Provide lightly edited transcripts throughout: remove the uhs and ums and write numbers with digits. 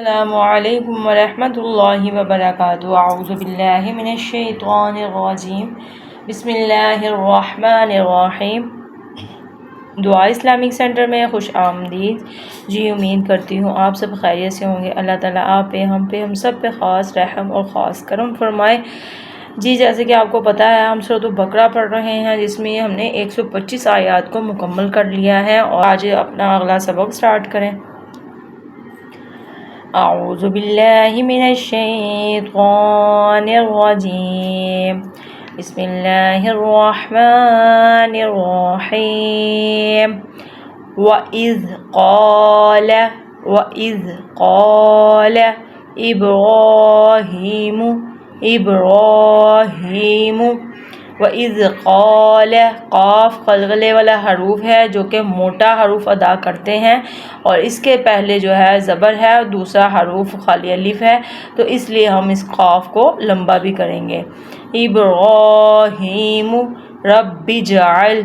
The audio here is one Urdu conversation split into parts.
السلام علیکم ورحمۃ اللہ وبرکاتہ۔ اعوذ باللہ من الشیطان الرجیم، بسم اللہ الرحمن الرحیم۔ دعا اسلامک سینٹر میں خوش آمدید جی۔ امید کرتی ہوں آپ سب خیریت سے ہوں گے۔ اللہ تعالیٰ آپ پہ، ہم سب پہ خاص رحم اور خاص کرم فرمائے جی۔ جیسے کہ آپ کو پتہ ہے ہم سورۃ البقرہ پڑھ رہے ہیں، جس میں ہم نے 125 آیات کو مکمل کر لیا ہے، اور آج اپنا اگلا سبق سٹارٹ کریں۔ اعوذ باللہ من الشیطان الرجیم، بسم اللہ الرحمن الرحیم۔ وَإِذْ قَالَ إِبْرَاهِيمُ وَإِذْ قَالَ، قاف قلقلے والا حروف ہے جو کہ موٹا حروف ادا کرتے ہیں، اور اس کے پہلے جو ہے زبر ہے اور دوسرا حروف خالی الف ہے، تو اس لیے ہم اس قاف کو لمبا بھی کریں گے۔ ابراہیم، رب اجعل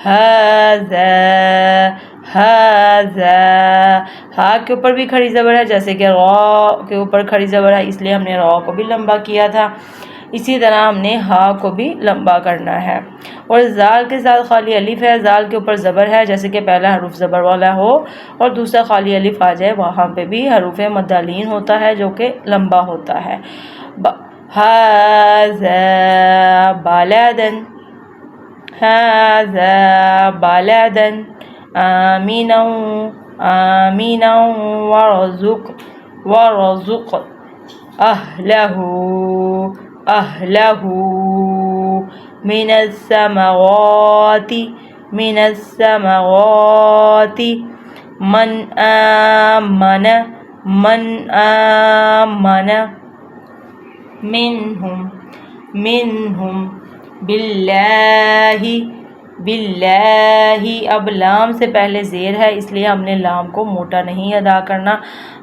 ہذا، ہا کے اوپر بھی کھڑی زبر ہے، جیسے کہ را کے اوپر کھڑی زبر ہے، اس لیے ہم نے را کو بھی لمبا کیا تھا، اسی طرح ہم نے ہا کو بھی لمبا کرنا ہے۔ اور زال کے ساتھ خالی الف ہے، زال کے اوپر زبر ہے، جیسے کہ پہلا حروف زبر والا ہو اور دوسرا خالی الف آ جائے، وہاں پہ بھی حروف مدالین ہوتا ہے جو کہ لمبا ہوتا ہے۔ هذا بلدا آمنا وارزق أهله من الثمرات من آمن منهم باللہ، اب لام سے پہلے زیر ہے، اس لیے ہم نے لام کو موٹا نہیں ادا کرنا،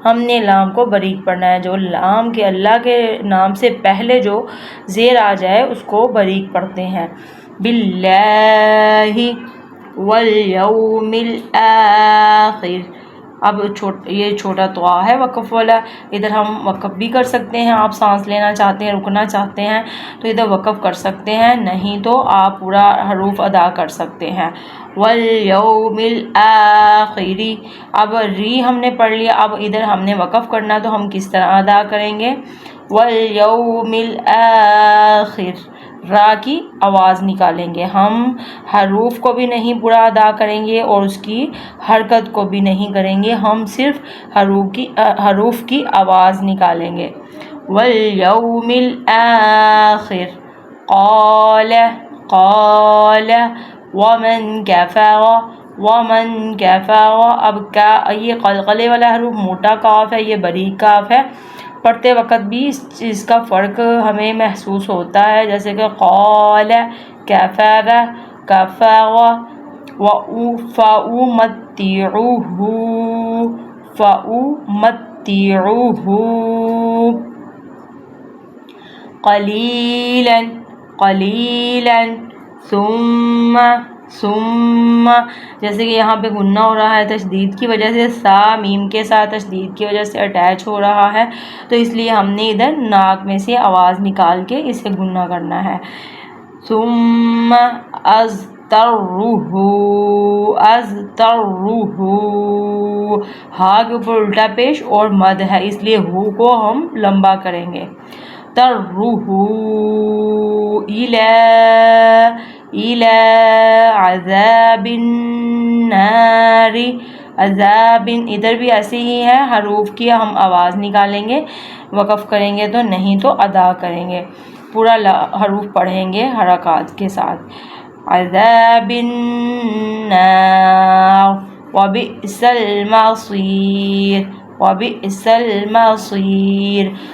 ہم نے لام کو باریک پڑھنا ہے۔ جو لام کے اللہ کے نام سے پہلے جو زیر آ جائے اس کو باریک پڑھتے ہیں۔ باللہ والیوم الآخر، اب یہ چھوٹا طوا ہے وقف والا، ادھر ہم وقف بھی کر سکتے ہیں، آپ سانس لینا چاہتے ہیں، رکنا چاہتے ہیں تو ادھر وقف کر سکتے ہیں، نہیں تو آپ پورا حروف ادا کر سکتے ہیں۔ والیوم الآخر، اب ری ہم نے پڑھ لیا، اب ادھر ہم نے وقف کرنا، تو ہم کس طرح ادا کریں گے؟ والیوم الآخر، را کی آواز نکالیں گے، ہم حروف کو بھی نہیں پورا ادا کریں گے اور اس کی حرکت کو بھی نہیں کریں گے، ہم صرف حروف کی آواز نکالیں گے۔ والیوم الآخر، قال ومن کفر، اب کا یہ قلقلے والا حروف موٹا کاف ہے، یہ باریک کاف ہے، پڑھتے وقت بھی اس کا فرق ہمیں محسوس ہوتا ہے، جیسے کہ قال، کفر، فَأُمَتِّعُهُ قلیلا ثم، جیسے کہ یہاں پہ غنہ ہو رہا ہے تشدید کی وجہ سے، سا میم کے ساتھ تشدید کی وجہ سے اٹیچ ہو رہا ہے، تو اس لیے ہم نے ادھر ناک میں سے آواز نکال کے اسے غنہ کرنا ہے۔ ثم اضطرہ، ہا کے اوپر الٹا پیش اور مد ہے، اس لیے ہو کو ہم لمبا کریں گے۔ ترہ الى عذاب النار، عذاب، ادھر بھی ایسے ہی ہے، حروف کی ہم آواز نکالیں گے، وقف کریں گے تو نہیں تو ادا کریں گے، پورا حروف پڑھیں گے حرکات کے ساتھ۔ عذاب النار، وبئس المصیر،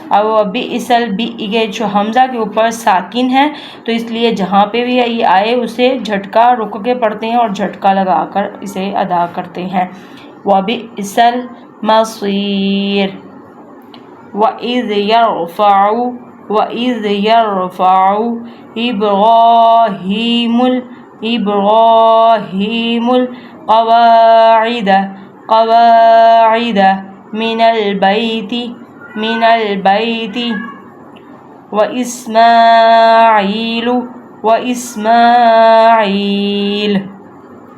اب وبئس، یہ جو حمزہ کے اوپر ساکن ہے تو اس لیے جہاں پہ بھی یہ آئے اسے جھٹکا رک کے پڑھتے ہیں اور جھٹکا لگا کر اسے ادا کرتے ہیں۔ وبئس المصیر۔ وَإِذْ يَرْفَعُ إِبْرَاهِيمُ قواعد قواعد من البيت وإسماعیل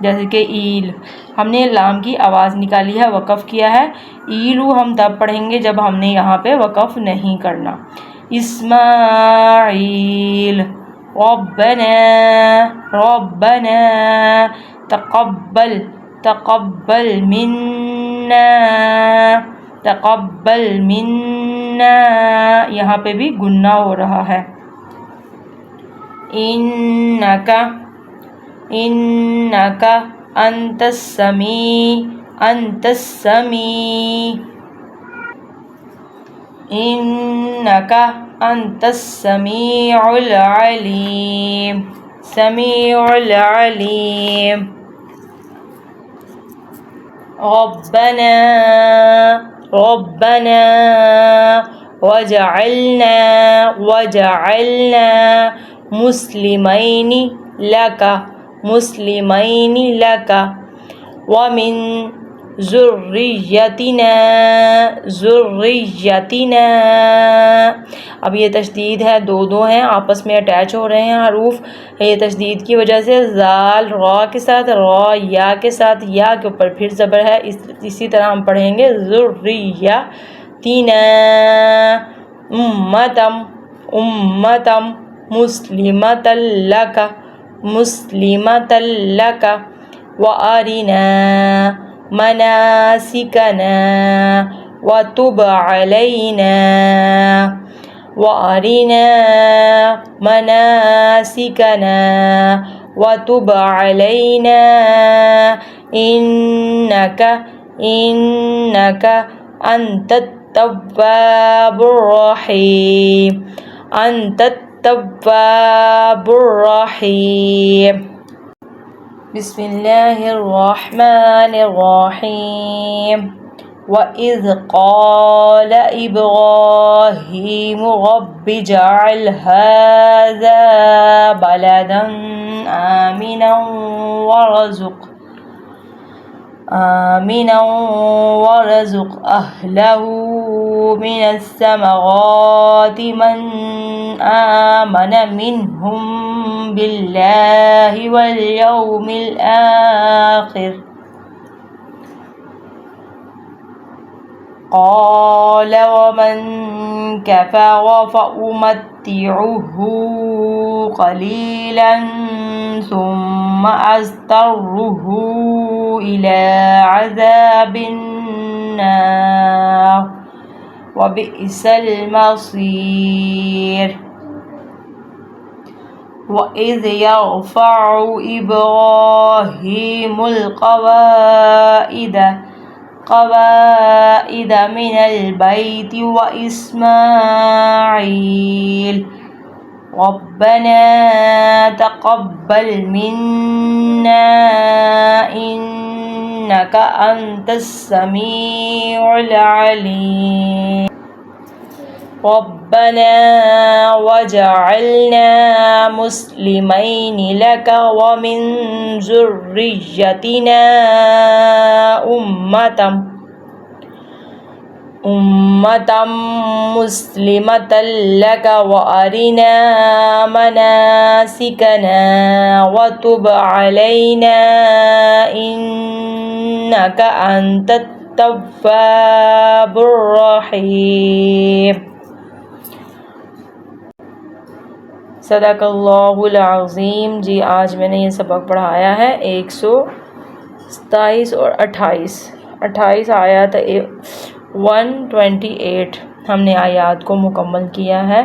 جیسے کہ ایل ہم نے لام کی آواز نکالی ہے، وقف کیا ہے. ایلو ہم تب پڑھیں گے جب ہم نے یہاں پہ وقف نہیں کرنا. اسماعیل. ربنا تقبل منا یہاں پہ بھی گنہ ہو رہا ہے. انک انت السمیع انک انت السمیع العلیم ربنا وجعلنا مسلمین لک ومن ذریتنا. اب یہ تشدید ہے، دو ہیں آپس میں اٹیچ ہو رہے ہیں حروف. یہ تشدید کی وجہ سے زال را کے ساتھ، را یا کے ساتھ، یا کے اوپر پھر زبر ہے. اسی طرح ہم پڑھیں گے ذریتنا امتم مسلمۃ لک وارنا مناسکنا وتب علینا انک انت التواب الرحیم. بسم اللہ الرحمن الرحیم. وَإِذْ قَالَ إِبْرَاهِيمُ رَبِّ اجْعَلْ هَذَا بَلَدًا آمِنًا وَارْزُقْ أَهْلَهُ مِنَ الثَّمَرَاتِ مَنْ آمَنَ مِنْهُمْ بِاللَّهِ وَالْيَوْمِ الْآخِرِ. قال ومن كفر فأمتعه قليلا ثم أضطره إلى عذاب النار وبئس المصير. وَإِذْ يَرْفَعُ إِبْرَاهِيمُ الْقَوَاعِدَ من البيت وإسماعيل ربنا تقبل منا إنك أنت السميع العليم ربنا وجعلنا مسلمين لك ومن ذريتنا أمة مسلمة لك وأرنا مناسكنا وتب علينا إنك أنت التواب الرحيم. صدق اللہ العظیم. جی آج میں نے یہ سبق پڑھایا ہے 127 اور 28 آیات 128 ہم نے آیات کو مکمل کیا ہے.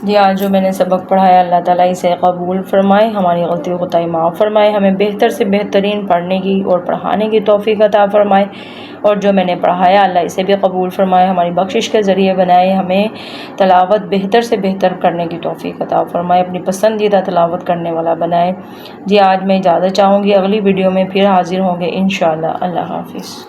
جی آج جو میں نے سبق پڑھایا اللہ تعالیٰ اسے قبول فرمائے، ہماری غلطی و خطائی معاف فرمائے، ہمیں بہتر سے بہترین پڑھنے کی اور پڑھانے کی توفیق عطا فرمائے، اور جو میں نے پڑھایا اللہ اسے بھی قبول فرمائے، ہماری بخشش کے ذریعے بنائے، ہمیں تلاوت بہتر سے بہتر کرنے کی توفیق عطا فرمائے، اپنی پسندیدہ تلاوت کرنے والا بنائے. جی آج میں اجازت چاہوں گی، اگلی ویڈیو میں پھر حاضر ہوں گے انشاءاللہ. اللہ حافظ.